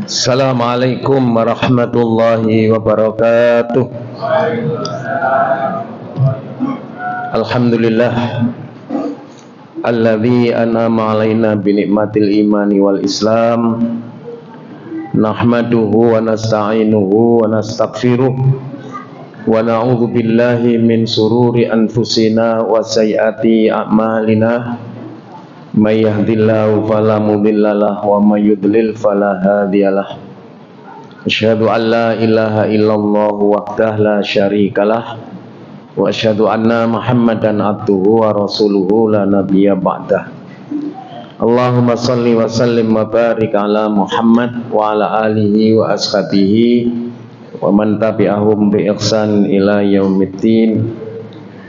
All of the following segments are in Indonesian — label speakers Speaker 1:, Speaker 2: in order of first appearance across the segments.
Speaker 1: Assalamualaikum warahmatullahi wabarakatuh. Alhamdulillah alladzi an'ama alaina bi ni'matil imani wal islam. Nahmaduhu wa nasta'inuhu wa nastaghfiruh wa na'udzu billahi min sururi anfusina wa sayyiati a'malina. May yahdihillahu fala mudhillalah wa may yudlil fala hadiyalah. Asyhadu an la ilaha illallah wahdahu la syarikalah wa asyhadu anna Muhammadan abduhu wa rasuluhu la nabiyya ba'dah. Allahumma shalli wa sallim wa barik ala Muhammad wa ala alihi wa ashabihi wa man tabi'ahum bi ihsan ila yaumiddin.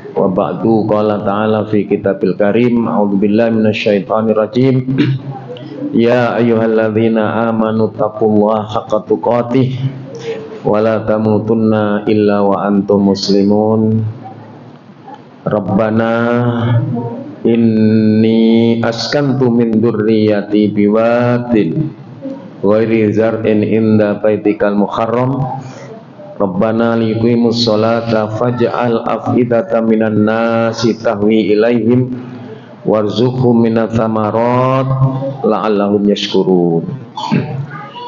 Speaker 1: Wa ba'du, qala ta'ala fi kitabil karim, a'udzubillahi minasyaitonir rajim. Ya ayyuhalladzina amanu taqullaha haqqa tuqatih wa la tamutunna illa wa antum muslimun. Rabbana inni askantu min dzurriyyati biwadin ghairi zar'in inda baitikal muharram. Rabbana liqimus sholata faj'al af'idatan minan nasi tahwi ilaihim warzuqhum minats tsamarat la'allahum yashkurun.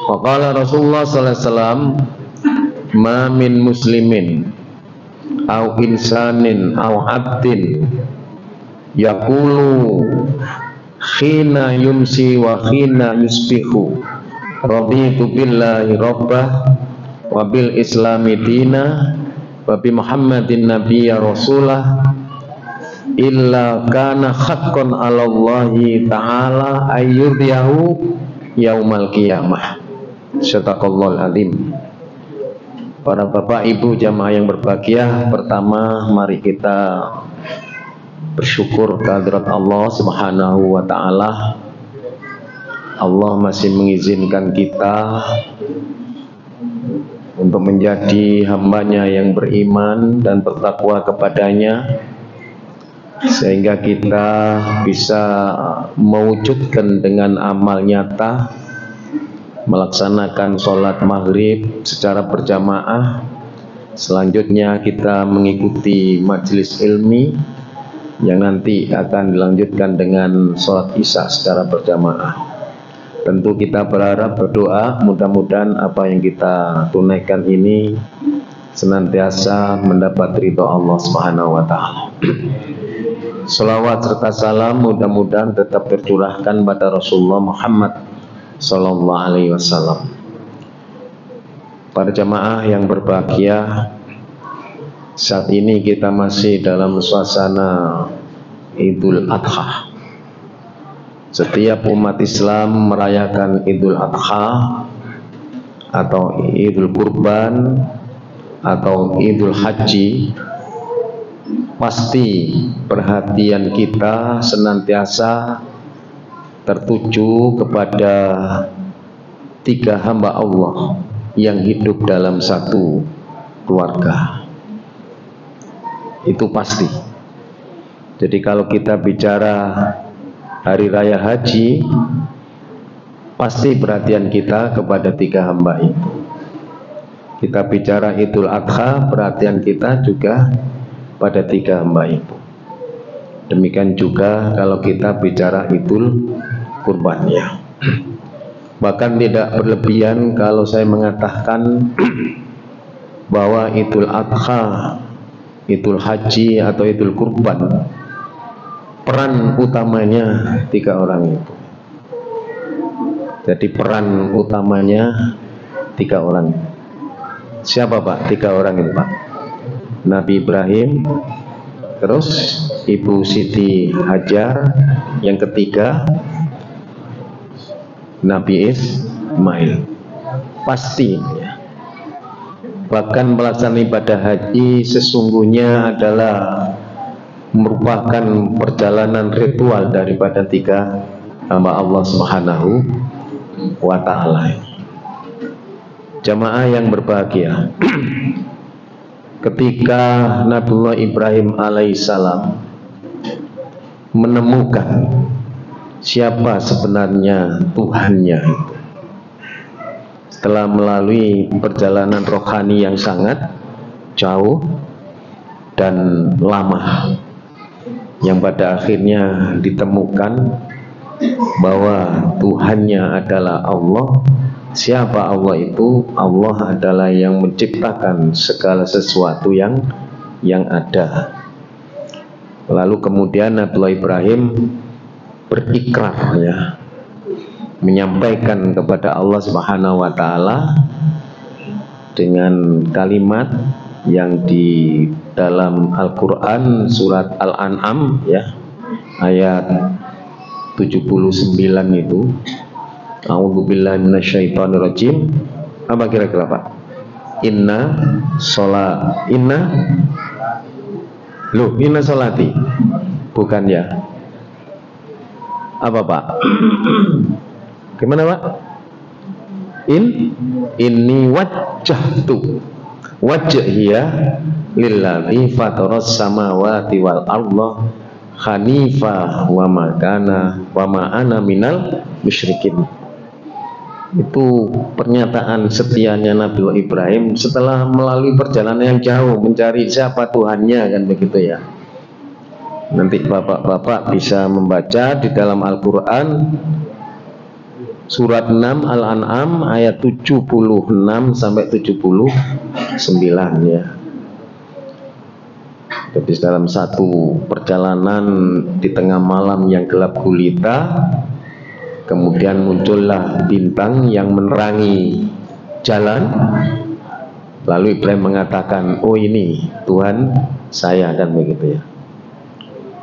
Speaker 1: Wa qala Rasulullah sallallahu alaihi wasallam, ma min muslimin aw insanin aw abdin yaqulu khina yumsi wa khina yusbihu raditu billahi rabbah wa bil islami dina wa bi muhammadin nabiyya rasulah illa kana haqqan 'ala Allahi ta'ala ayyurdiyahu yaumal qiyamah. Sadaqallahul azim. Para bapak ibu jamaah yang berbahagia, pertama mari kita bersyukur kehadirat Allah Subhanahu wa taala. Allah masih mengizinkan kita untuk menjadi hambanya yang beriman dan bertakwa kepadanya, sehingga kita bisa mewujudkan dengan amal nyata melaksanakan sholat maghrib secara berjamaah. Selanjutnya kita mengikuti majelis ilmi yang nanti akan dilanjutkan dengan sholat isya secara berjamaah. Tentu kita berharap, berdoa, mudah-mudahan apa yang kita tunaikan ini senantiasa mendapat ridho Allah Subhanahu wa taala. Salawat serta salam mudah-mudahan tetap tercurahkan pada Rasulullah Muhammad sallallahu alaihi wasallam. Para jamaah yang berbahagia, saat ini kita masih dalam suasana Idul Adha. Setiap umat Islam merayakan Idul Adha atau Idul Kurban atau Idul Haji, pasti perhatian kita senantiasa tertuju kepada tiga hamba Allah yang hidup dalam satu keluarga. Itu pasti. Jadi kalau kita bicara Hari Raya Haji, pasti perhatian kita kepada tiga hamba itu. Kita bicara Idul Adha, perhatian kita juga pada tiga hamba itu. Demikian juga kalau kita bicara Idul Kurban ya. Bahkan tidak berlebihan kalau saya mengatakan bahwa Idul Adha, Idul Haji atau Idul Kurban, peran utamanya tiga orang itu. Jadi peran utamanya tiga orang. Siapa Pak? Tiga orang itu Pak. Nabi Ibrahim, terus Ibu Siti Hajar, yang ketiga Nabi Ismail. Pasti ya. Bahkan pelaksanaan ibadah haji sesungguhnya adalah merupakan perjalanan ritual daripada tiga hamba Allah Subhanahu wa ta'ala. Jamaah yang berbahagia, ketika Nabiullah Ibrahim alaihissalam menemukan siapa sebenarnya Tuhannya. Setelah melalui perjalanan rohani yang sangat jauh dan lama, yang pada akhirnya ditemukan bahwa Tuhannya adalah Allah. Siapa Allah itu? Allah adalah yang menciptakan segala sesuatu yang ada. Lalu kemudian Nabi Ibrahim berikrar, ya, menyampaikan kepada Allah Subhanahu wa taala dengan kalimat yang di dalam Al-Qur'an surat Al-An'am, ya, ayat 79 itu. A'udzubillahi minasyaitonirrajim. Apa kira-kira, Pak? Inna solati. Bukan, ya. Apa, Pak? Gimana, Pak? Inni wajhiya lillazi fataras samawati wal arda hanifah wa ma ana minal musyrikin. Itu pernyataan setianya Nabi Ibrahim setelah melalui perjalanan yang jauh mencari siapa Tuhannya, kan begitu, ya. Nanti bapak-bapak bisa membaca di dalam Al-Quran surat 6 Al-An'am ayat 76 sampai 79, ya. Jadi dalam satu perjalanan di tengah malam yang gelap gulita, kemudian muncullah bintang yang menerangi jalan. Lalu Ibrahim mengatakan, oh ini Tuhan saya, kan begitu, ya.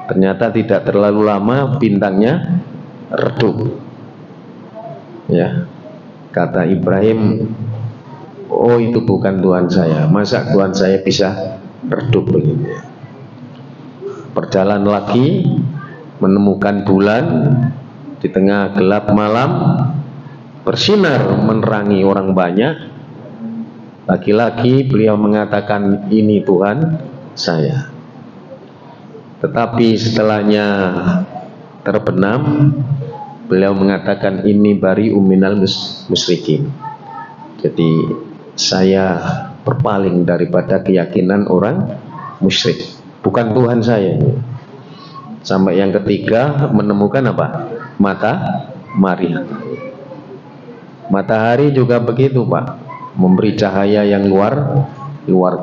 Speaker 1: Ternyata tidak terlalu lama bintangnya redup, ya. Kata Ibrahim, oh itu bukan Tuhan saya. Masa Tuhan saya bisa redup begitu, ya. Berjalan lagi, menemukan bulan di tengah gelap malam, bersinar menerangi orang banyak. Lagi-lagi beliau mengatakan, ini Tuhan saya. Tetapi setelahnya terbenam, beliau mengatakan, ini bari uminal musyrikin. Jadi saya berpaling daripada keyakinan orang musyrik, bukan Tuhan saya. Sampai yang ketiga menemukan apa? Matahari juga begitu, Pak, memberi cahaya yang luar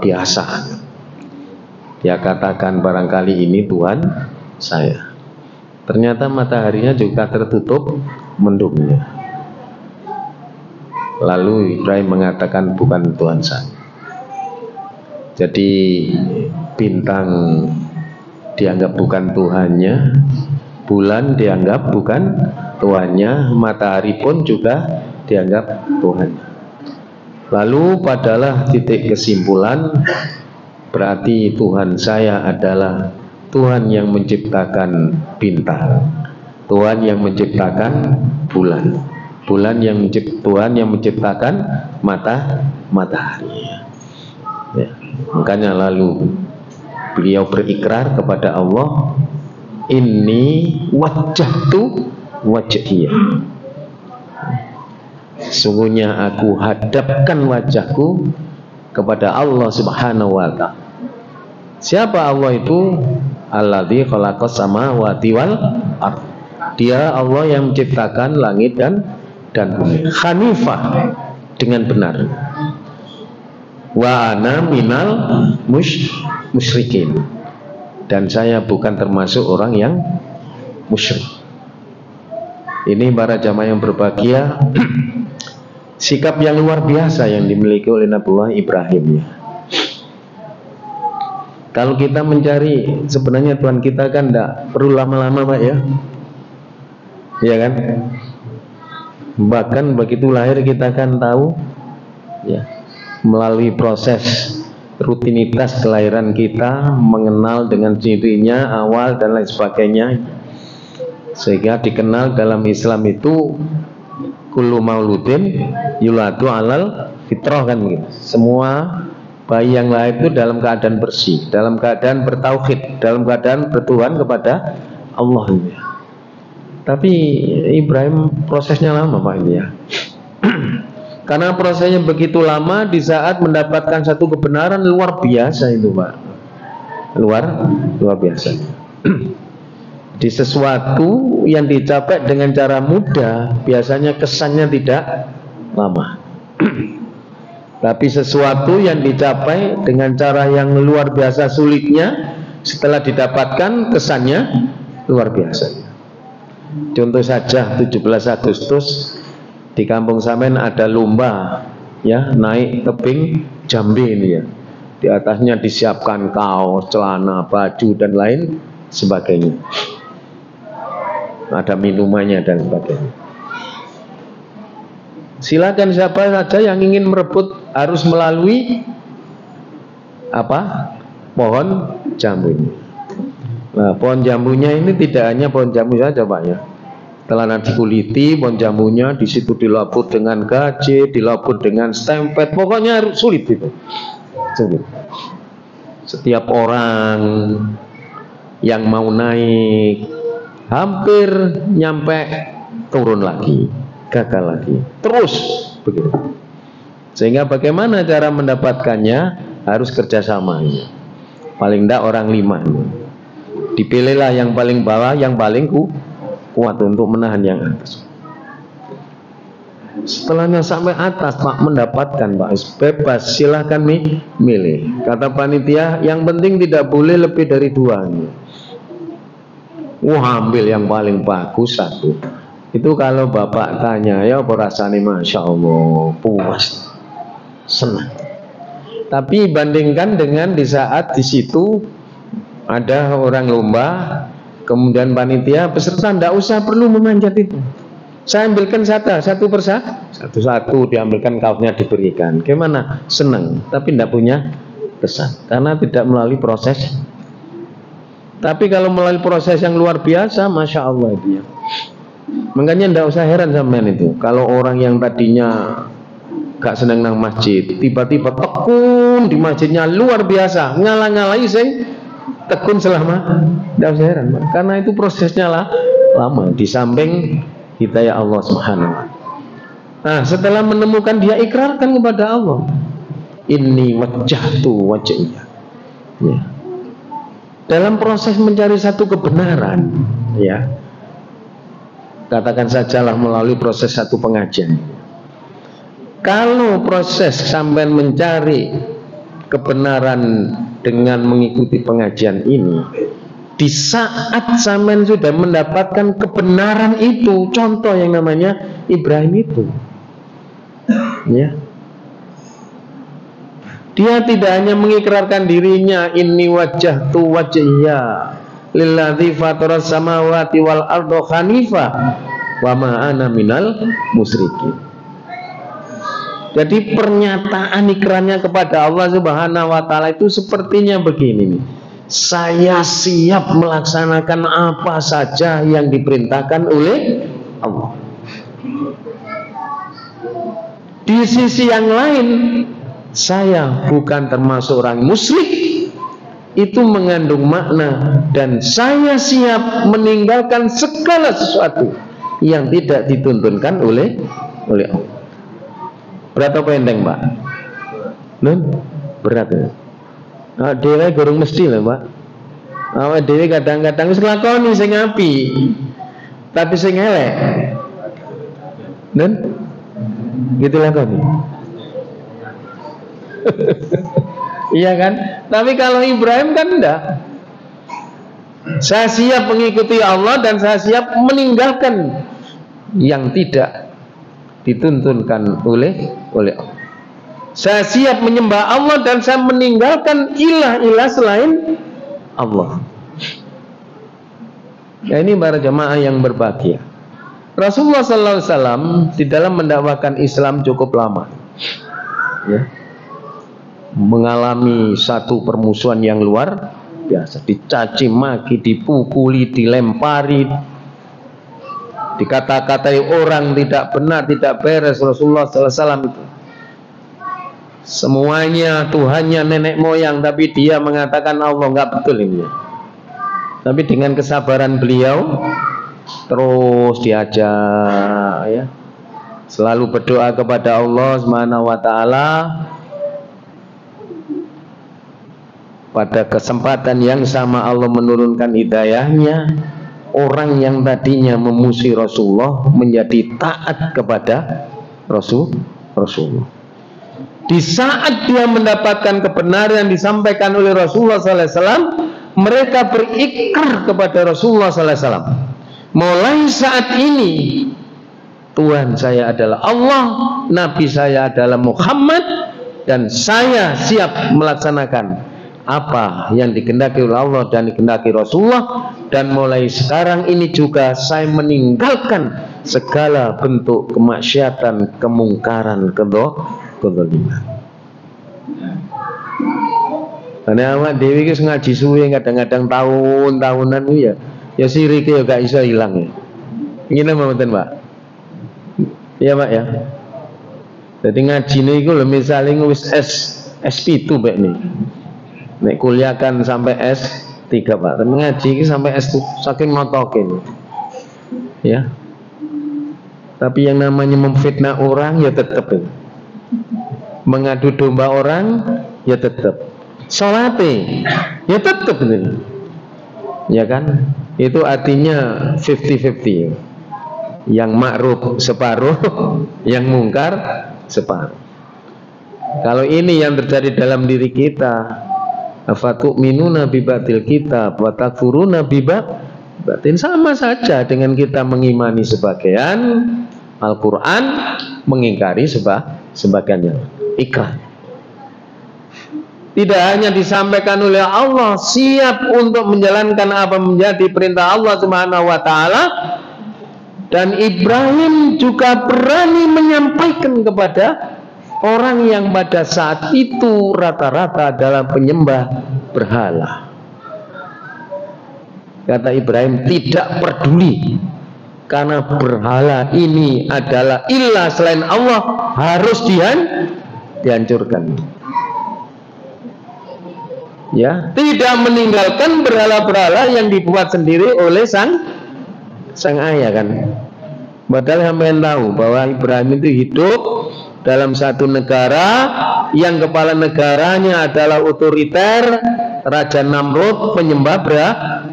Speaker 1: biasa. Dia katakan barangkali ini Tuhan saya. Ternyata mataharinya juga tertutup mendungnya. Lalu Ibrahim mengatakan bukan Tuhan saya. Jadi bintang dianggap bukan Tuhannya, bulan dianggap bukan Tuhannya, matahari pun juga dianggap Tuhan. Lalu padalah titik kesimpulan, berarti Tuhan saya adalah Tuhan yang menciptakan bintang, Tuhan yang menciptakan bulan, Tuhan yang menciptakan matahari. Ya, makanya lalu beliau berikrar kepada Allah, inni wajjahtu wajhiya. Sungguhnya aku hadapkan wajahku kepada Allah Subhanahu wa ta'ala. Siapa Allah itu? Alladzi khalaqas samawati wal ardh. Dia Allah yang menciptakan langit dan bumi. Hanifah, dengan benar. Wa ana minal musyrikin. Dan saya bukan termasuk orang yang musyrik. Ini para jamaah yang berbahagia, sikap yang luar biasa yang dimiliki oleh Nabiullah Ibrahim, ya. Kalau kita mencari sebenarnya Tuhan kita kan tidak perlu lama-lama, Pak, ya. Iya kan? Bahkan begitu lahir kita kan tahu, ya, melalui proses rutinitas kelahiran kita, mengenal dengan dirinya awal dan lain sebagainya, sehingga dikenal dalam Islam itu kullu mauludin yuladu alal fitrah, kan begitu. Semua bayi yang lahir itu dalam keadaan bersih, dalam keadaan bertauhid, dalam keadaan bertuhan kepada Allah. Tapi Ibrahim prosesnya lama Pak ini ya. Karena prosesnya begitu lama, di saat mendapatkan satu kebenaran luar biasa itu Pak. Luar biasa. Di sesuatu yang dicapai dengan cara mudah, biasanya kesannya tidak lama. Tapi sesuatu yang dicapai dengan cara yang luar biasa sulitnya, setelah didapatkan kesannya luar biasa. Contoh saja 17 Agustus di kampung Samen ada lomba ya, naik tebing Jambe ini ya. Di atasnya disiapkan kaos, celana, baju dan lain sebagainya. Ada minumannya dan sebagainya. Silakan siapa saja yang ingin merebut harus melalui apa? Pohon jambu ini. Nah, pohon jambunya ini tidak hanya pohon jambu saja Pak ya. Setelah dikuliti pohon jambunya, di situ dilaput dengan gaje, dilaput dengan stempet, pokoknya sulit itu. Sulit. Setiap orang yang mau naik hampir nyampe turun lagi, gagal lagi, terus begitu. Sehingga bagaimana cara mendapatkannya? Harus kerjasama. Paling tidak orang 5. Dipilihlah yang paling bawah, yang paling kuat untuk menahan yang atas. Setelahnya sampai atas Pak, mendapatkan Pak, bebas, silahkan milih. Kata panitia, yang penting tidak boleh lebih dari 2. Ambil yang paling bagus 1. Itu kalau bapak tanya, ya apa rasanya? Masya Allah, puas, senang. Tapi bandingkan dengan di saat di situ ada orang lomba, kemudian panitia peserta tidak usah perlu memanjat itu. Saya ambilkan satu persatu, diambilkan kaosnya diberikan. Gimana? Senang, tapi tidak punya kesan karena tidak melalui proses. Tapi kalau melalui proses yang luar biasa, masya Allah dia. Makanya tidak usah heran sampean itu. Kalau orang yang tadinya gak senang nang masjid, tiba-tiba tekun di masjidnya luar biasa, ngalah-ngalahi sing tekun selama, tidak usah heran, karena itu prosesnya lama. Di samping hidayah Allah Subhanahu wa ta'ala. Nah, setelah menemukan dia ikrarkan kepada Allah, inni wajjahtu wajhiya. Ya. Dalam proses mencari satu kebenaran, ya, katakan sajalah melalui proses satu pengajian. Kalau proses sampai mencari kebenaran dengan mengikuti pengajian ini, di saat sampean sudah mendapatkan kebenaran itu, contoh yang namanya Ibrahim itu, ya, dia tidak hanya mengikrarkan dirinya, inni wajjahtu wajhiya lilladzi fataras samawati wal arda hanifah wa ma ana minal musyrikin. Jadi pernyataan ikrarnya kepada Allah Subhanahu wa ta'ala itu sepertinya begini nih. Saya siap melaksanakan apa saja yang diperintahkan oleh Allah. Di sisi yang lain, saya bukan termasuk orang musyrik. Itu mengandung makna, dan saya siap meninggalkan segala sesuatu yang tidak dituntunkan oleh Allah. Berat apa enteng Pak? Berat ya. Dewe gorong mesti lah Pak. Awak dewe kadang-kadang wis nglakoni sing apik, tapi sing elek. Gitu lakoni. Iya kan? Tapi kalau Ibrahim kan enggak. Saya siap mengikuti Allah dan saya siap meninggalkan yang tidak dituntunkan oleh Allah. Saya siap menyembah Allah dan saya meninggalkan ilah-ilah selain Allah. Ya, ini para jamaah yang berbahagia. Rasulullah SAW di dalam mendakwakan Islam cukup lama, ya, mengalami satu permusuhan yang luar biasa, dicaci maki, dipukuli, dilempari, dikata-katai orang tidak benar, tidak beres. Rasulullah SAW itu semuanya Tuhannya nenek moyang, tapi dia mengatakan Allah, nggak betul ini. Tapi dengan kesabaran beliau, terus diajak ya. Selalu berdoa kepada Allah Subhanahu wa taala. Pada kesempatan yang sama Allah menurunkan hidayahnya. Orang yang tadinya memusuhi Rasulullah menjadi taat kepada Rasulullah. Di saat dia mendapatkan kebenaran yang disampaikan oleh Rasulullah SAW, mereka berikrar kepada Rasulullah SAW. Mulai saat ini Tuhan saya adalah Allah, Nabi saya adalah Muhammad, dan saya siap melaksanakan apa yang dikehendaki oleh Allah dan dikehendaki Rasulullah, dan mulai sekarang ini juga saya meninggalkan segala bentuk kemaksiatan, kemungkaran, kezaliman. Karena awak dewi ki ngaji suwe kadang-kadang tahun-tahunan ya sirik ya gak iso hilang ya. Ngene mboten, Pak? Iya, Pak ya. Jadi ngaji niku lho misale wis SP2 Pak nih. Nek kuliah kan sampai S3 Pak, tapi ngaji ini sampai S2 saking ngotokin ya. Tapi yang namanya memfitnah orang ya tetap ya. Mengadu domba orang ya tetap. Salate ya tetap ini. Ya kan? Itu artinya 50-50. Yang ma'ruf separuh, yang mungkar separuh. Kalau ini yang terjadi dalam diri kita, afatu'minuna bibatil kitab wa takfuruna bibatin, sama saja dengan kita mengimani sebagian Al-Quran, mengingkari sebagiannya. Ikrar. Tidak hanya disampaikan oleh Allah, siap untuk menjalankan apa menjadi perintah Allah Subhanahu wa taala, dan Ibrahim juga berani menyampaikan kepada orang yang pada saat itu rata-rata adalah penyembah berhala. Kata Ibrahim, tidak peduli, karena berhala ini adalah ilah selain Allah, harus dihancurkan. Ya, tidak meninggalkan berhala-berhala yang dibuat sendiri oleh sang ayah kan. Padahal sampean tahu bahwa Ibrahim itu hidup dalam satu negara yang kepala negaranya adalah otoriter, Raja Namrud, penyembah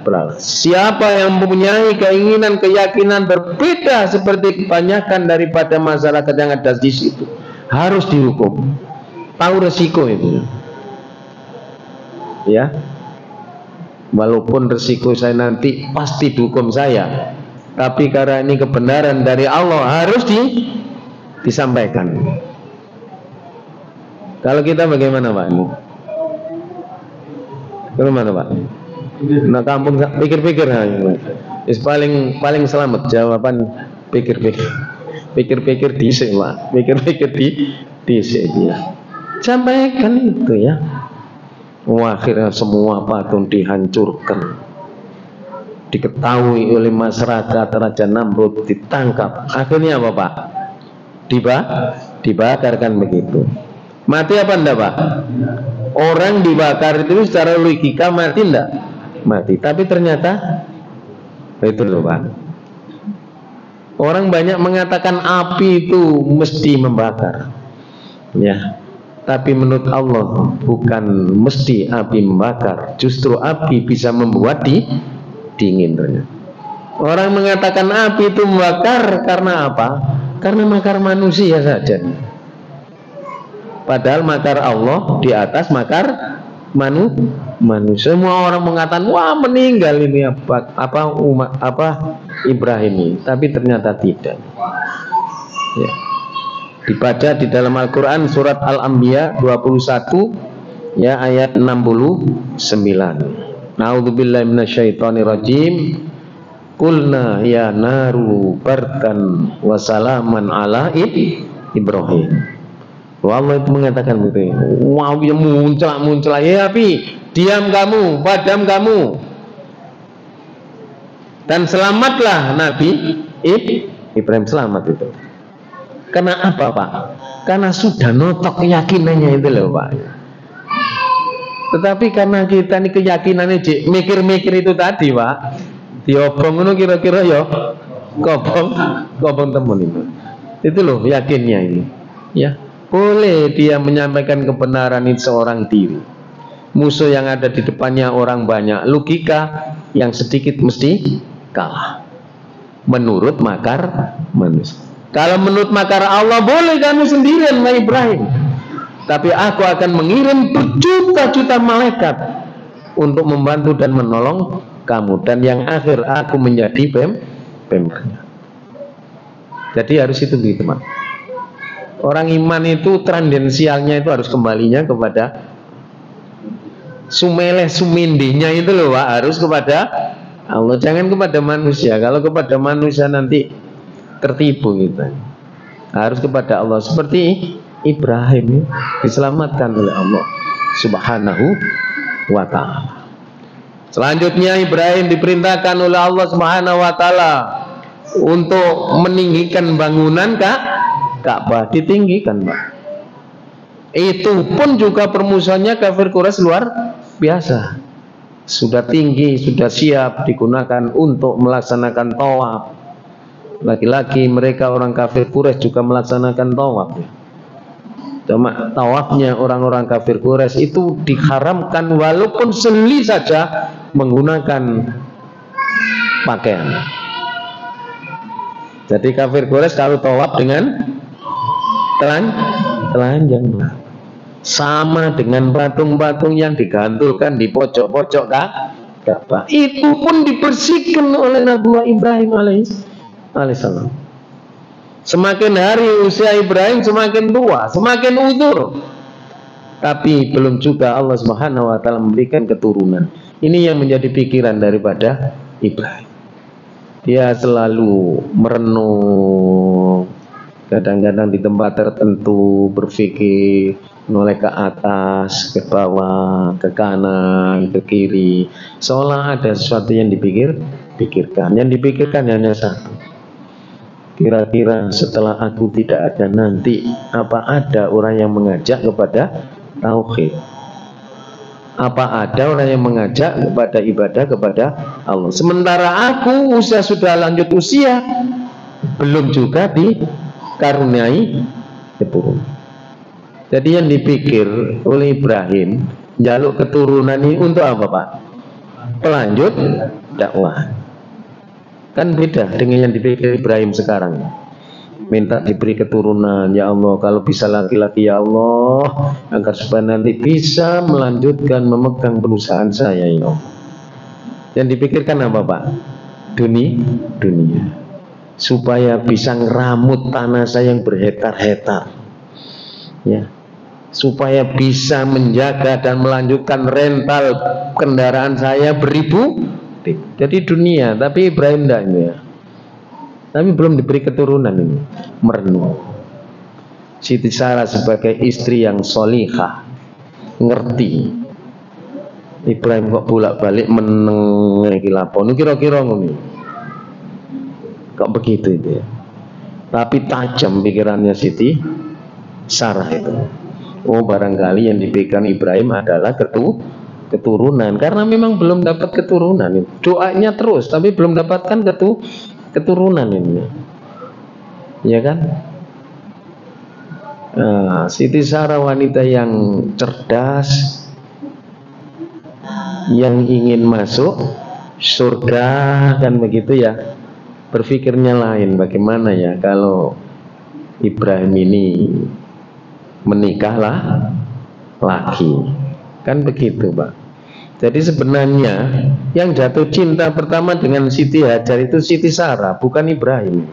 Speaker 1: berhala. Siapa yang mempunyai keinginan, keyakinan berbeda seperti kebanyakan daripada masyarakat yang ada di situ, harus dihukum. Tahu resiko itu. Ya. Walaupun resiko saya nanti pasti dihukum saya, tapi karena ini kebenaran dari Allah harus disampaikan. Kalau kita bagaimana Pak? Bagaimana Pak? Nah kampung pikir-pikir, paling selamat jawaban pikir-pikir dhisik Pak, pikir-pikir dhisik ya. Sampaikan itu ya. Akhirnya semua patung dihancurkan, diketahui oleh masyarakat, Raja Namrud ditangkap. Akhirnya apa Pak? Dibakarkan begitu. Mati apa enggak Pak? Orang dibakar itu secara logika mati enggak? Mati. Tapi ternyata itu loh Pak. Orang banyak mengatakan api itu mesti membakar. Ya. Tapi menurut Allah bukan mesti api membakar, justru api bisa membuat dingin. Orang mengatakan api itu membakar karena apa? Karena makar manusia saja. Padahal makar Allah di atas makar manusia. Semua orang mengatakan wah meninggal ini Ibrahim ini, tapi ternyata tidak. Ya. Dibaca di dalam Al-Quran surat Al-Anbiya 21 ya ayat 69. Na'udzubillahi minasyaitonirrajim. Qulna ya naru bardan wa salaman ala Ibrahim. Allah itu mengatakan begitu. Wow, ya muncul ya api, diam kamu, padam kamu. Dan selamatlah Nabi Ibrahim, selamat itu. Karena apa Pak? Karena sudah notok keyakinannya itu loh Pak. Tetapi karena kita ini keyakinannya mikir-mikir itu tadi Pak, diobong itu kira-kira ya kobong temen itu loh yakinnya ini ya. Boleh dia menyampaikan kebenaran itu seorang diri, musuh yang ada di depannya orang banyak, logika yang sedikit mesti kalah menurut makar manusia. Kalau menurut makar Allah, boleh kamu sendirian Nabi Ibrahim, tapi aku akan mengirim berjuta-juta malaikat untuk membantu dan menolong kamu, dan yang akhir aku menjadi pembernya. Jadi harus itu teman. Orang iman itu tendensialnya itu harus kembalinya kepada sumeleh sumindinya itu loh Pak, harus kepada Allah, jangan kepada manusia. Kalau kepada manusia nanti tertipu kita. Harus kepada Allah, seperti Ibrahim diselamatkan oleh Allah Subhanahu wa ta'ala. Selanjutnya Ibrahim diperintahkan oleh Allah Subhanahu wa ta'ala untuk meninggikan bangunan Ka'bah, ditinggikan Pak. Itu pun juga permusuhannya kafir Quraisy luar biasa. Sudah tinggi, sudah siap digunakan untuk melaksanakan tawaf. Laki-laki mereka orang kafir Quraisy juga melaksanakan tawaf. Cuma tawafnya orang-orang kafir Quraisy itu diharamkan walaupun seli saja menggunakan pakaian. Jadi kafir Quraisy kalau tawaf dengan telanjang, sama dengan patung-patung yang digantungkan di pojok-pojok Ka'bah. Itu pun dibersihkan oleh Nabi Ibrahim alaihissalam. Semakin hari usia Ibrahim semakin tua, semakin uzur, tapi belum juga Allah Subhanahu wa ta'ala memberikan keturunan. Ini yang menjadi pikiran daripada Ibrahim. Dia selalu merenung, kadang-kadang di tempat tertentu berpikir, menoleh ke atas, ke bawah, ke kanan, ke kiri, seolah ada sesuatu yang dipikirkan. Yang dipikirkan hanya satu, kira-kira setelah aku tidak ada nanti, apa ada orang yang mengajak kepada tauhid? Apa ada orang yang mengajak kepada ibadah kepada Allah? Sementara aku sudah lanjut usia, belum juga dikaruniai keturunan. Jadi yang dipikir oleh Ibrahim, jaluk keturunan ini untuk apa Pak? Pelanjut dakwah. Kan beda dengan yang dipikir Ibrahim sekarang. Minta diberi keturunan, ya Allah, kalau bisa laki-laki ya Allah, agar supaya nanti bisa melanjutkan memegang perusahaan saya ya Allah. Yang dipikirkan apa Pak? Dunia. Supaya bisa ngeramut tanah saya yang berhektar-hektar. Ya. Supaya bisa menjaga dan melanjutkan rental kendaraan saya beribu. Jadi dunia, tapi Ibrahim tidak ya. Tapi belum diberi keturunan ini, merenung. Siti Sarah sebagai istri yang solihah, ngerti. Ibrahim kok bolak-balik meneng iki lapon, kira-kira ngono. Kok begitu itu ya. Tapi tajam pikirannya Siti Sarah itu. Oh, barangkali yang diberikan Ibrahim adalah keturunan, karena memang belum dapat keturunan. Doanya terus tapi belum dapatkan keturunan ini, ya kan? Nah, Siti Sarah wanita yang cerdas, yang ingin masuk surga, kan begitu ya? Berpikirnya lain, bagaimana ya kalau Ibrahim ini menikahlah lagi, kan begitu Pak? Jadi sebenarnya yang jatuh cinta pertama dengan Siti Hajar itu Siti Sarah, bukan Ibrahim.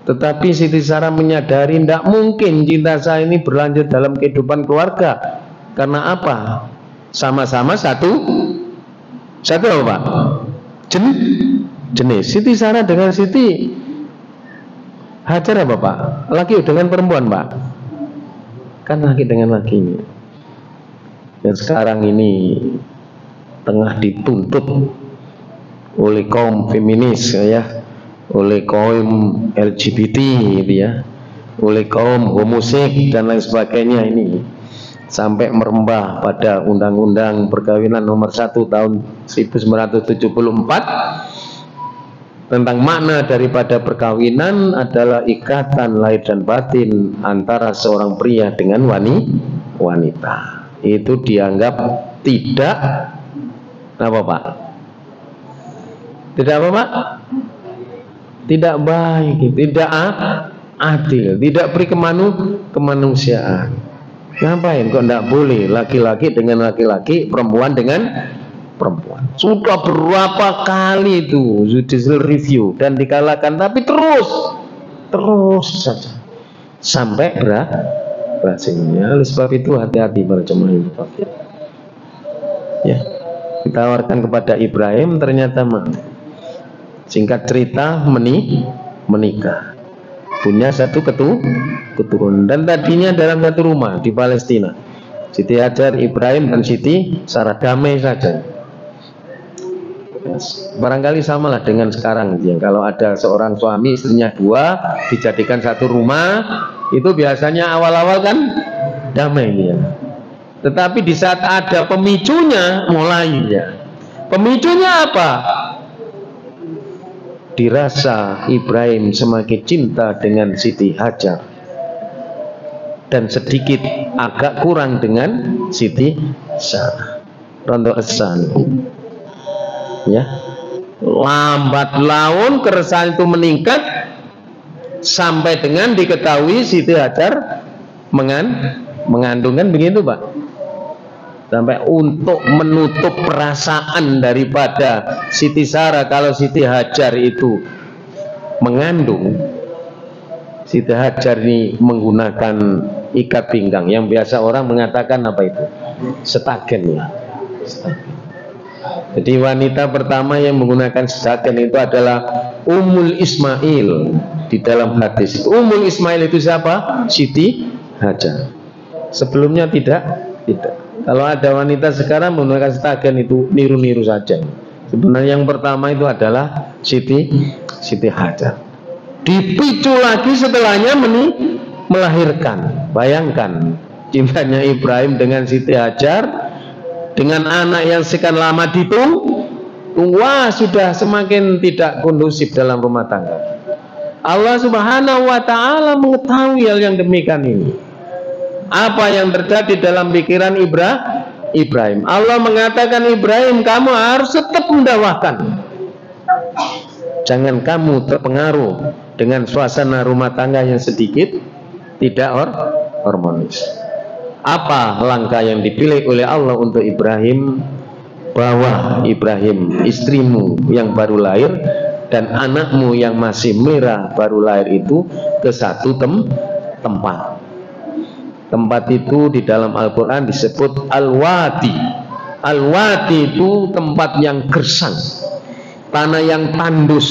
Speaker 1: Tetapi Siti Sarah menyadari tidak mungkin cinta saya ini berlanjut dalam kehidupan keluarga. Karena apa? Sama-sama satu apa Pak? Jenis. Siti Sarah dengan Siti Hajar apa Pak? Laki dengan perempuan Pak? Kan laki dengan laki ini. Dan sekarang ini tengah dituntut oleh kaum feminis ya, oleh kaum LGBT gitu ya, oleh kaum homoseks dan lain sebagainya ini, sampai merembah pada Undang-Undang Perkawinan Nomor 1 Tahun 1974 tentang makna daripada perkawinan adalah ikatan lahir dan batin antara seorang pria dengan wanita. Itu dianggap tidak apa Pak? Tidak apa Pak? Tidak baik, tidak adil, tidak beri kemanusiaan. Ngapain kok tidak boleh laki-laki dengan laki-laki, perempuan dengan perempuan? Sudah berapa kali itu judicial review dan dikalahkan, tapi terus saja sampai berhasilnya. Oleh sebab itu hati-hati para jemaah ini. Ya, ditawarkan kepada Ibrahim, ternyata singkat cerita menikah, punya satu keturunan, dan tadinya dalam satu rumah di Palestina. Siti Hajar, Ibrahim dan Siti Sarah damai saja. Barangkali samalah dengan sekarang ya. Kalau ada seorang suami istrinya 2 dijadikan satu rumah, itu biasanya awal-awal kan damai ya. Tetapi di saat ada pemicunya mulai ya. Pemicunya apa? Dirasa Ibrahim semakin cinta dengan Siti Hajar dan sedikit agak kurang dengan Siti Sarah. Rondo esan, ya, lambat laun keresahan itu meningkat sampai dengan diketahui Siti Hajar mengandungkan, begitu Pak. Sampai untuk menutup perasaan daripada Siti Sarah kalau Siti Hajar itu mengandung, Siti Hajar ini menggunakan ikat pinggang yang biasa orang mengatakan apa itu? Setagen ya. Jadi wanita pertama yang menggunakan setagen itu adalah Ummul Ismail di dalam hadis. Ummul Ismail itu siapa? Siti Hajar. Sebelumnya tidak. Kalau ada wanita sekarang menggunakan setagen itu niru-niru saja. Sebenarnya yang pertama itu adalah Siti Hajar. Dipicu lagi setelahnya melahirkan. Bayangkan cintanya Ibrahim dengan Siti Hajar, dengan anak yang sekian lama ditunggu, wah sudah semakin tidak kondusif dalam rumah tangga. Allah Subhanahu wa Ta'ala mengetahui hal yang demikian ini. Apa yang terjadi dalam pikiran Ibrahim? Allah mengatakan, Ibrahim, kamu harus tetap mendakwahkan. Jangan kamu terpengaruh dengan suasana rumah tangga yang sedikit tidak harmonis. Apa langkah yang dipilih oleh Allah untuk Ibrahim? Bawa Ibrahim, istrimu yang baru lahir dan anakmu yang masih merah baru lahir itu ke satu tempat. Tempat itu di dalam Al-Quran disebut Al-Wadi. Al-Wadi itu tempat yang gersang, tanah yang tandus.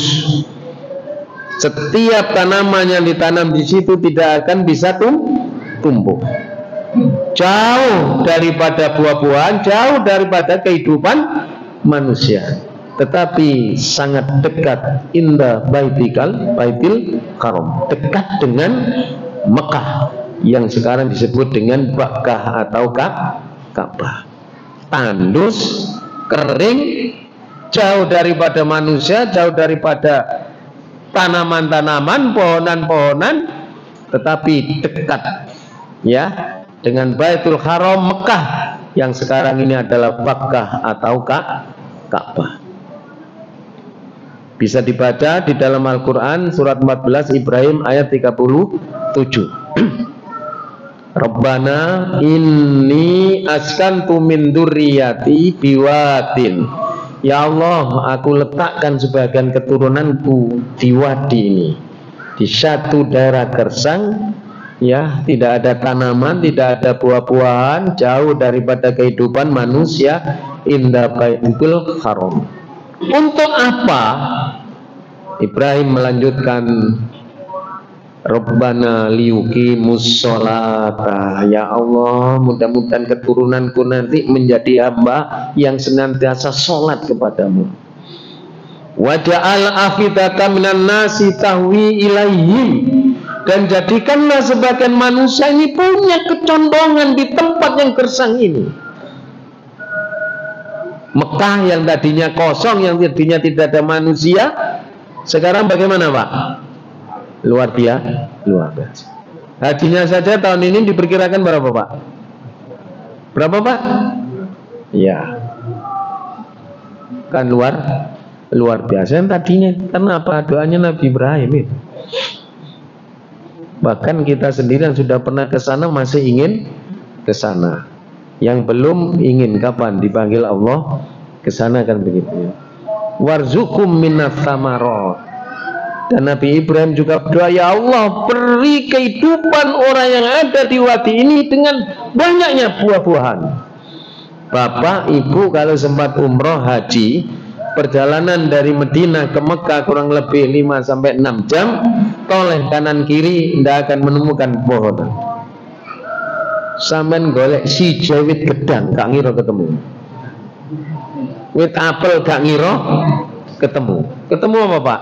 Speaker 1: Setiap tanaman yang ditanam di situ tidak akan bisa tumbuh. Jauh daripada buah-buahan, jauh daripada kehidupan manusia. Tetapi sangat dekat inda Baitil Haram, dekat dengan Mekah yang sekarang disebut dengan Bakkah atau Ka'bah. Tandus, kering, jauh daripada manusia, jauh daripada tanaman-tanaman, pohonan-pohonan, tetapi dekat ya dengan Baitul Haram Mekah yang sekarang ini adalah Bakkah atau Ka'bah. Bisa dibaca di dalam Al-Quran surat 14 Ibrahim ayat 37. Rabbana inni askantu min dzurriyyati biwadin. Ya Allah, aku letakkan sebagian keturunanku di wadi ini, di satu daerah gersang, ya, tidak ada tanaman, tidak ada buah-buahan, jauh daripada kehidupan manusia, inda Baitul Haram. Untuk apa? Ibrahim melanjutkan, Rabbana liyuqimus sholata. Ya Allah, mudah-mudahan keturunanku nanti menjadi hamba yang senantiasa sholat kepadamu. Waja'al afidata minan nasi tahwi ilaihim, Dan jadikanlah sebagian manusia ini punya kecondongan di tempat yang gersang ini. Mekah yang tadinya kosong, yang tadinya tidak ada manusia, sekarang bagaimana Pak? Luar biasa. Hajinya saja tahun ini diperkirakan berapa Pak? Berapa Pak? Ya, kan luar biasa. Yang tadinya kenapa doanya Nabi Ibrahim itu? Bahkan kita sendiri yang sudah pernah ke sana masih ingin ke sana. Yang belum ingin kapan dipanggil Allah ke sana, kan begitu ya. Warzuqum minas samarat. Dan Nabi Ibrahim juga berdoa, ya Allah, beri kehidupan orang yang ada di wadi ini dengan banyaknya buah-buahan. Bapak, Ibu kalau sempat umroh haji, perjalanan dari Madinah ke Mekah kurang lebih 5-6 jam, toleh kanan kiri tidak akan menemukan pohon. Sampean golek si wit gedang gak ngira ketemu, wit apel gak ngira ketemu. Ketemu apa Pak?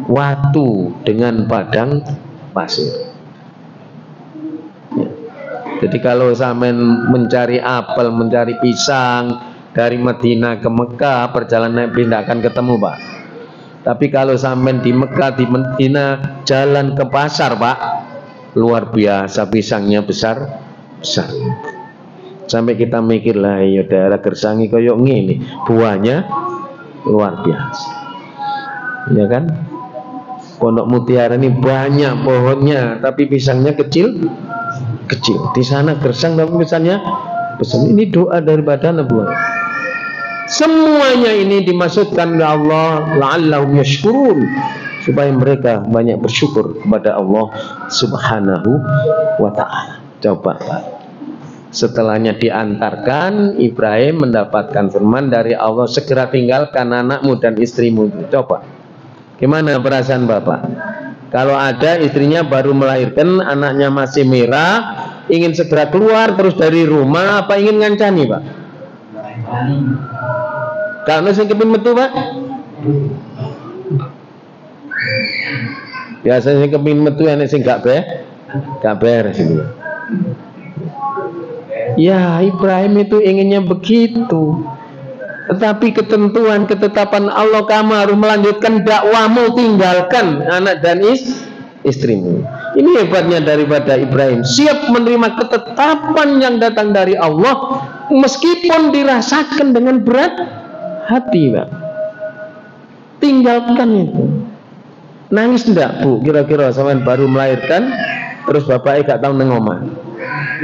Speaker 1: Watu dengan padang pasir. Ya. Jadi kalau sampean mencari apel, mencari pisang dari Madinah ke Mekah, perjalanan tidak akan ketemu Pak. Tapi kalau sampean di Mekah, di Madinah, jalan ke pasar Pak, luar biasa pisangnya besar. Sampai kita mikir lah, ya daerah Gersangi koyok ngene, buahnya luar biasa. Ya kan? Pondok Mutiara ini banyak pohonnya, tapi pisangnya kecil. Di sana gersang tapi pisangnya besar. Ini doa daripada Nabi. Semuanya ini dimaksudkan oleh Allah la'allahum yashkurun, supaya mereka banyak bersyukur kepada Allah Subhanahu wa ta'ala. Coba Pak. Setelahnya diantarkan, Ibrahim mendapatkan firman dari Allah, segera tinggalkan anakmu dan istrimu. Coba. Gimana perasaan Bapak? Kalau ada istrinya baru melahirkan, anaknya masih merah, ingin segera keluar terus dari rumah, apa ingin ngancani Pak? Karena sing kepin metu Pak? Biasanya kepin metu enek sing gak beres ini. Ya, Ibrahim itu inginnya begitu. Tetapi ketentuan, ketetapan Allah, kamu harus melanjutkan dakwahmu, tinggalkan anak dan istrimu. Ini hebatnya daripada Ibrahim, siap menerima ketetapan yang datang dari Allah, meskipun dirasakan dengan berat hati Pak. Tinggalkan itu. Nangis enggak Bu? Kira-kira sampean baru melahirkan, terus bapaknya gak tahu nang omah.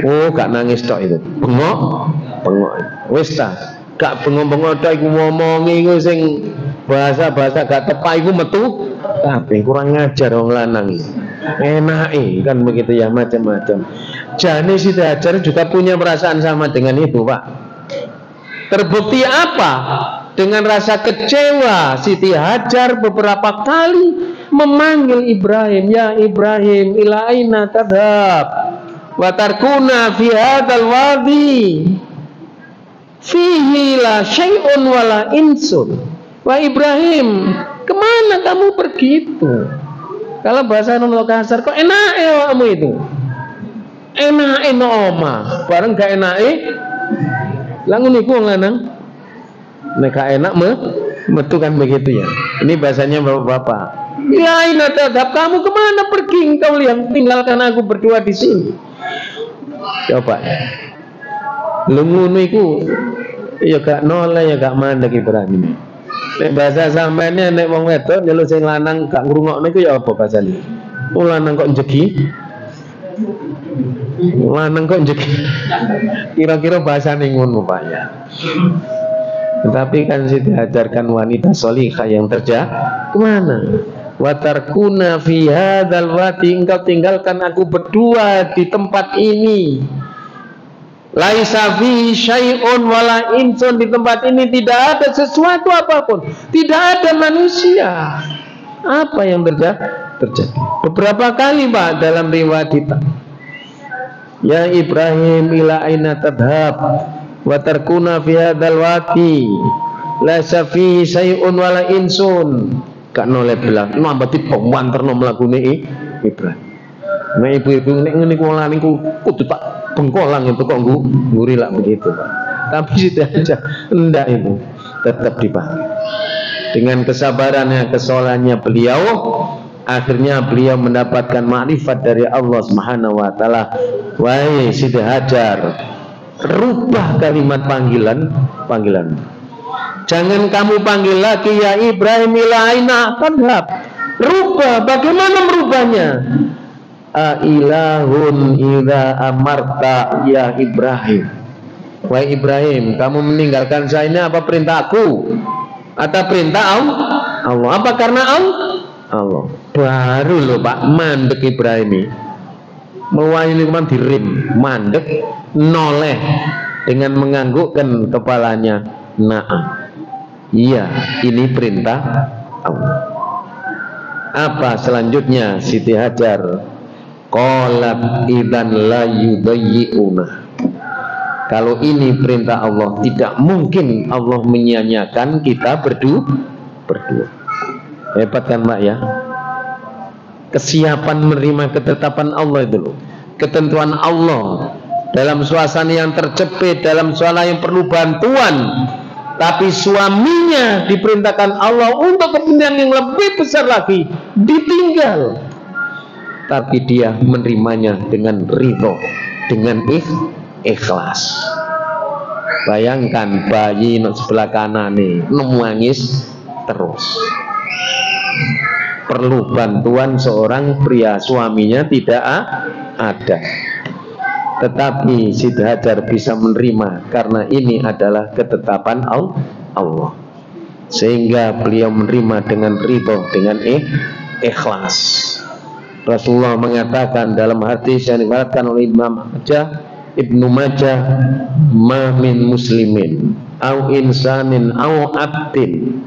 Speaker 1: Oh, gak nangis tok itu. Bengok. Wis ta. Gak bengok-bengok tok iku ngomongi iku sing bahasa-bahasa gak tepak iku metu kabeh, kurang ngajar wong lanang. Enake kan begitu ya, macam-macam. Jane Siti Hajar juga punya perasaan sama dengan itu, Pak. Terbukti apa? Dengan rasa kecewa, Siti Hajar beberapa kali memanggil Ibrahim, ya Ibrahim, ila aina tadhab wa tarkuna fi hadzal wadi fihi la syai'un wala insun. Wah Ibrahim, kemana kamu pergi itu? Kalau bahasa non kasar, kok enak kamu itu? Enak no oma, bareng gak enak langun iku wong lanang. Nek gak enak metu kan begitu ya. Ini bahasanya bapak-bapak. Ya ina tadhab, kamu kemana pergi? Engkau lihat tinggalkan aku berdua di sini. Coba. Lu ngono iku ya gak noleh ya gak mandek Ibrahim. Nek bahasa sampeyan nek wong wedok nyeluk sing lanang gak ngrungokne iku ya apa bahasane? Wong lanang kok njegi? Lanang kok njegi? Kira-kira bahasane ngono Pak ya. Tetapi kan Siti diajarkan wanita solihah yang kemana? Watarkuna fi hadzal wadi, engkau tinggalkan aku berdua di tempat ini. Laisa fi syai'un wala insun, di tempat ini tidak ada sesuatu apapun, tidak ada manusia. Apa yang terjadi? Beberapa kali Pak dalam riwayat kita. Ya Ibrahim, ila aina tadhab wa tarkuna fi hadzal wadi laisa fi syai'un wala insun. Gak noleh belang, nambati pemanterno mlakune Ibrahim. Nek ibu-ibu nek ngene kula niku kudu tak bengkolang itu kok ngguri lah begitu, Pak. Tapi Siti Hajar enggak, itu tetap dipanggil. Dengan kesabarannya, kesolahannya beliau, akhirnya beliau mendapatkan makrifat dari Allah Subhanahu wa taala. Wahai Siti Hajar, rubah kalimat panggilan. Jangan kamu panggil lagi ya Ibrahim ila aina tadhab. Rubah, bagaimana merubahnya? Ilahun idza amarta ya Ibrahim. Wahai Ibrahim, kamu meninggalkan saya ini apa perintah aku atau perintah Allah? Apa karena Allah? Baru loh Pak mandek Ibrahim ini. Meluai lingkungan dirim, mandek, noleh dengan menganggukkan kepalanya. Naam. Iya, ini perintah Allah. Apa selanjutnya Siti Hajar? Qalat idzan la yudayyi'una. Kalau ini perintah Allah, tidak mungkin Allah menyia-nyiakan kita berdua. Hebat kan Mbak ya? Kesiapan menerima ketetapan Allah itu loh. Ketentuan Allah dalam suasana yang terjepit, dalam suasana yang perlu bantuan, tapi suaminya diperintahkan Allah untuk kepentingan yang lebih besar lagi, ditinggal, tapi dia menerimanya dengan ridho, dengan ikhlas. Bayangkan bayi di sebelah kanan nih nangis terus, perlu bantuan seorang pria, suaminya tidak ada, tetapi Siti Hajar bisa menerima karena ini adalah ketetapan Allah, sehingga beliau menerima dengan ridho, dengan ikhlas. Rasulullah mengatakan dalam hadis yang diriwayatkan oleh Ibnu Majah, ma min muslimin au insanin au abdin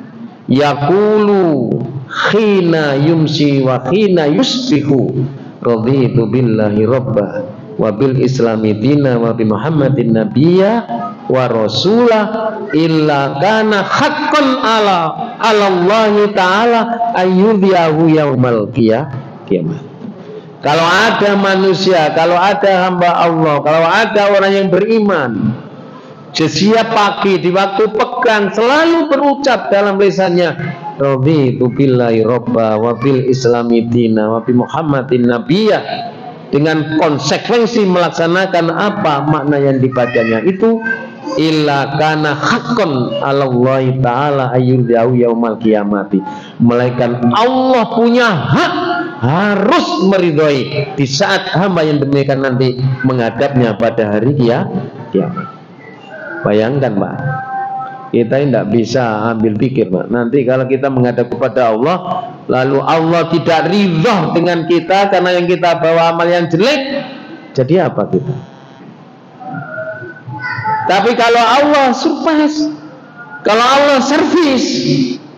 Speaker 1: yaqulu khina yumsi wa khina yusbihu raditu billahi rabbah wa bil islami dina wa bi muhammadin nabiyya wa rasulah illa kana haqqan ala Allahi ta'ala ayyudhiyahu yaumal qiyamah. Kalau ada manusia, kalau ada hamba Allah, kalau ada orang yang beriman, setiap pagi di waktu pegang selalu berucap dalam lisannya, raditu billahi robba wa bil islami dina wa bi muhammadin nabiyya, dengan konsekuensi melaksanakan apa makna yang dibacanya itu, illa kana haqqan 'alallahi ta'ala ayyudhiyahu yaumal qiyamati, melainkan Allah punya hak, harus meridhoi di saat hamba yang demikian nanti menghadapnya pada hari kiamat. Bayangkan Pak, kita tidak bisa ambil pikir Pak, nanti kalau kita menghadap kepada Allah lalu Allah tidak ridha dengan kita karena yang kita bawa amal yang jelek, jadi apa kita? Tapi kalau Allah surprise, kalau Allah servis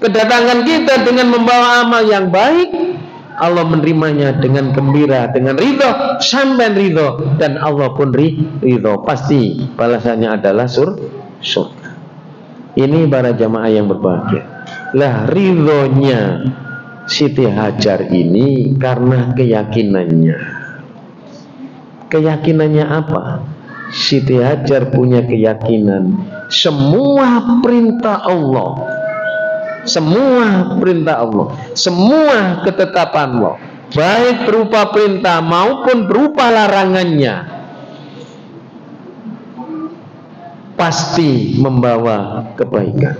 Speaker 1: kedatangan kita dengan membawa amal yang baik, Allah menerimanya dengan gembira, dengan ridho, sampai ridho, dan Allah pun ridho. Pasti balasannya adalah surga. Ini para jamaah yang berbahagia. Lah ridhonya Siti Hajar ini karena keyakinannya. Keyakinannya apa? Siti Hajar punya keyakinan semua perintah Allah, semua perintah Allah, semua ketetapan Allah, baik berupa perintah maupun berupa larangannya, pasti membawa kebaikan.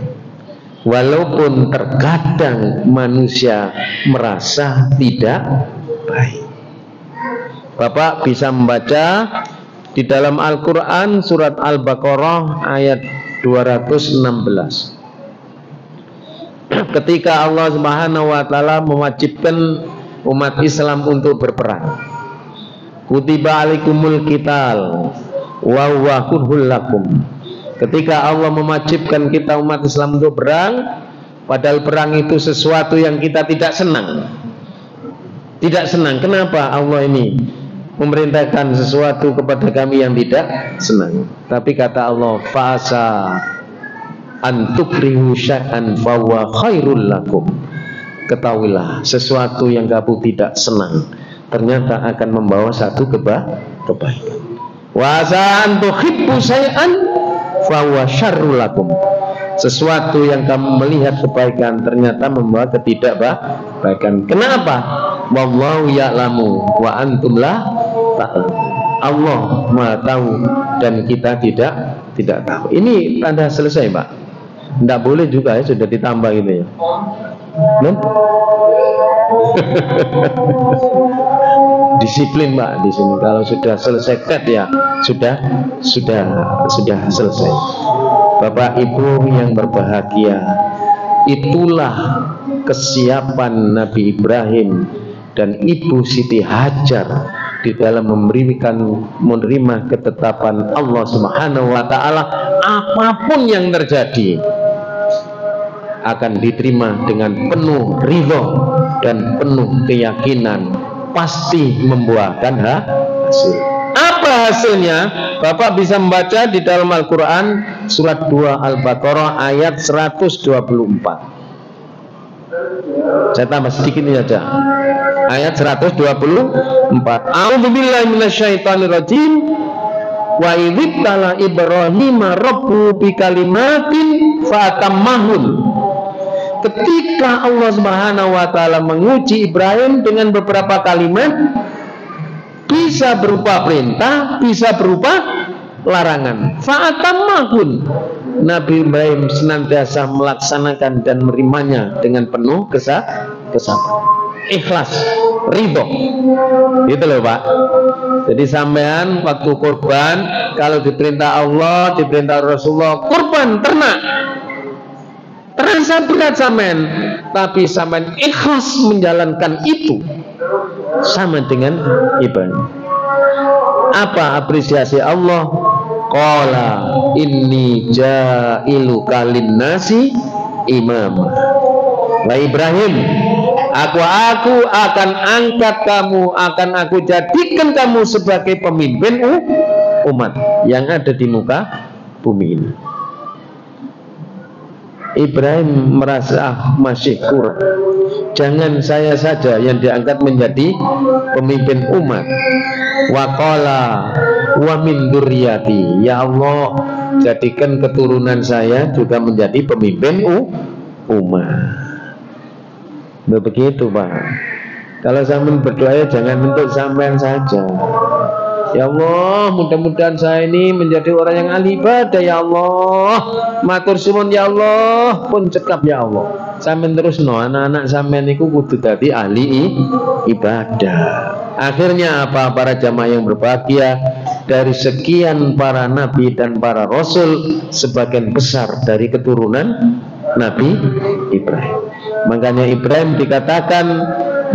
Speaker 1: Walaupun terkadang manusia merasa tidak baik. Bapak bisa membaca di dalam Al-Quran surat Al-Baqarah ayat 216. Ketika Allah Subhanahu wa taala mewajibkan umat Islam untuk berperang. Kutiba alaikumul qital wa huwa kurhul lakum. Ketika Allah mewajibkan kita umat Islam untuk berperang, padahal perang itu sesuatu yang kita tidak senang. Tidak senang. Kenapa Allah ini memerintahkan sesuatu kepada kami yang tidak senang? Tapi kata Allah, fa'asa antukrihu syai'an fahuwa khairul lakum. Ketahuilah sesuatu yang kamu tidak senang, ternyata akan membawa satu kebaikan. Wa sa'an tuhibbu syai'an fa huwa syarrul lakum. Sesuatu yang kamu melihat kebaikan ternyata membawa ketidakbaikan. Kenapa? Wallahu ya'lamu wa antum la ta'lamun. Allah Maha tahu dan kita tidak tahu. Ini tanda selesai, Pak. Tidak boleh juga ya, sudah ditambah gitu ya. Disiplin, Pak, di sini. Kalau sudah selesai tet ya sudah selesai. Bapak Ibu yang berbahagia, itulah kesiapan Nabi Ibrahim dan Ibu Siti Hajar di dalam menerima ketetapan Allah Subhanahu wa taala. Apapun yang terjadi akan diterima dengan penuh ridho dan penuh keyakinan, pasti membuahkan hasil. Apa hasilnya? Bapak bisa membaca di dalam Al-Quran surat 2 Al-Baqarah ayat 124. Saya tambah sedikit ini saja. Ayat 124. A'udzubillahi minasyaitonirrajim. Wa idzibtala Ibrahima rabbuhu bikalimatin fatammahun. Ketika Allah Subhanahu wa taala menguji Ibrahim dengan beberapa kalimat, bisa berupa perintah, bisa berupa larangan. Fatammahun. Nabi Ibrahim senantiasa melaksanakan dan menerimanya dengan penuh kesabaran, ikhlas, ridho. Gitu loh, Pak. Jadi sampean waktu kurban, kalau diperintah Allah, diperintah Rasulullah, kurban ternak, terasa berat sampean, tapi sampean ikhlas menjalankan itu, sama dengan Ibrahim. Apa apresiasi Allah? Qala inni ja'iluka linnasi imam. Wa Ibrahim, aku akan angkat kamu, akan aku jadikan kamu sebagai pemimpin umat yang ada di muka bumi ini. Ibrahim merasa masih kurang. Jangan saya saja yang diangkat menjadi pemimpin umat. Wa qala wa min dzurriyyati, ya Allah, jadikan keturunan saya juga menjadi pemimpin umat. Begitu, Pak. Kalau sampean berdoa jangan untuk sampean saja. Ya Allah, mudah-mudahan saya ini menjadi orang yang ahli ibadah, ya Allah. Matur suwun ya Allah, pun cekap ya Allah. Sampeyan terus anak-anak sampeyan niku kudu dadi ahli ibadah. Akhirnya apa, para jamaah yang berbahagia, dari sekian para nabi dan para rasul, sebagian besar dari keturunan Nabi Ibrahim. Makanya Ibrahim dikatakan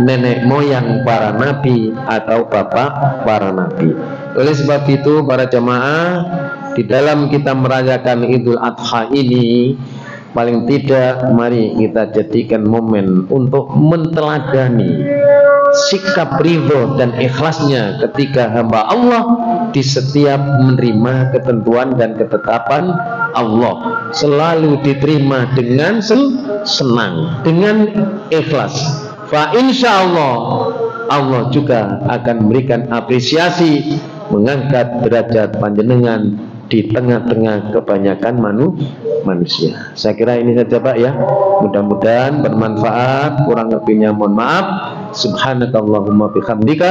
Speaker 1: nenek moyang para nabi atau bapak para nabi. Oleh sebab itu, para jamaah, di dalam kita merayakan Idul Adha ini, paling tidak mari kita jadikan momen untuk menteladani sikap ridho dan ikhlasnya ketika hamba Allah di setiap menerima ketentuan dan ketetapan Allah. Selalu diterima dengan senang, dengan ikhlas. Fa insyaallah Allah juga akan memberikan apresiasi, mengangkat derajat panjenengan di tengah-tengah kebanyakan manusia. Saya kira ini saja, Pak, ya. Mudah-mudahan bermanfaat. Kurang lebihnya mohon maaf. Subhanakallahumma bihamdika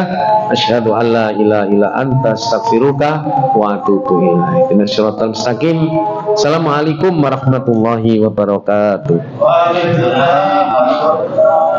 Speaker 1: asyhadu an la ilaha illa anta astaghfiruka wa atubu ilaik. Ihdinas siratal mustaqim. Assalamualaikum warahmatullahi wabarakatuh. Waalaikumsalam.